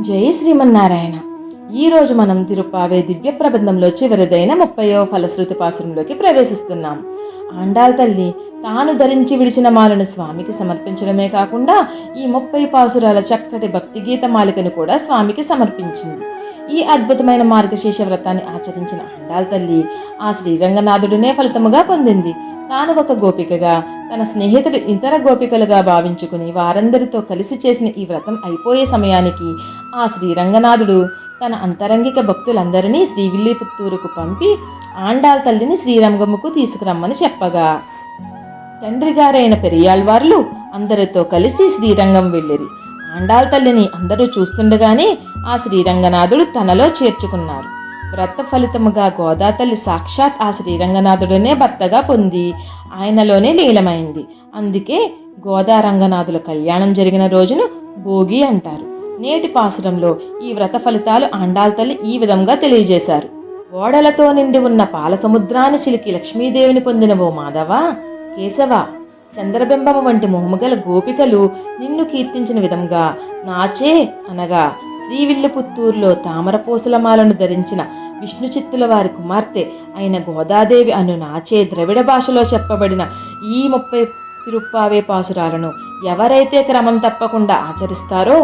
జై శ్రీమన్నారాయణ. ఈరోజు మనం తిరుప్పావే దివ్య ప్రబంధంలో చివరిదైన 30వ ఫలశ్రుతి పాసురంలోకి ప్రవేశిస్తున్నాం. ఆండాళ్ తల్లి తాను ధరించి విడిచిన మాలను స్వామికి సమర్పించడమే కాకుండా ఈ 30 పాసురాల చక్కటి భక్తి గీత మాలికను కూడా స్వామికి సమర్పించింది. ఈ అద్భుతమైన మార్గశీర్ష వ్రతాన్ని ఆచరించిన ఆండాళ్ తల్లి ఆ శ్రీరంగనాథుడినే ఫలితముగా పొందింది. తాను ఒక గోపికగా, తన స్నేహితులు ఇతర గోపికలుగా భావించుకుని వారందరితో కలిసి చేసిన ఈ వ్రతం అయిపోయే సమయానికి ఆ శ్రీరంగనాథుడు తన అంతరంగిక భక్తులందరినీ శ్రీవిల్లిపుత్తూరుకు పంపి ఆండాళ్ తల్లిని శ్రీరంగముకు తీసుకురమ్మని చెప్పగా తండ్రి గారైన పెరియాళ్వార్లు అందరితో కలిసి శ్రీరంగం వెళ్ళిరి. ఆండాళ్ తల్లిని అందరూ చూస్తుండగానే ఆ శ్రీరంగనాథుడు తనలో చేర్చుకున్నారు. వ్రత ఫలితముగా గోదాతల్లి సాక్షాత్ ఆ శ్రీరంగనాథుడనే భర్తగా పొంది ఆయనలోనే లీలమైంది. అందుకే గోదారంగనాథుల కళ్యాణం జరిగిన రోజును భోగి అంటారు. నేటి పాసురంలో ఈ వ్రత ఫలితాలు ఆండాళ్ తల్లి ఈ విధంగా తెలియజేశారు. ఓడలతో నిండి ఉన్న పాల సముద్రాన్ని చిలికి లక్ష్మీదేవిని పొందిన ఓ మాధవ, కేశవ, చంద్రబింబము వంటి మొహముగల గోపికలు నిన్ను కీర్తించిన విధంగా నాచే అనగా శ్రీవిల్లిపుత్తూరులో తామరపూసలమాలను ధరించిన విష్ణు చిత్తుల వారి కుమార్తె అయిన గోదాదేవి అను నాచే ద్రవిడ భాషలో చెప్పబడిన ఈ 30 తిరుప్పావే పాసురాలను ఎవరైతే క్రమం తప్పకుండా ఆచరిస్తారో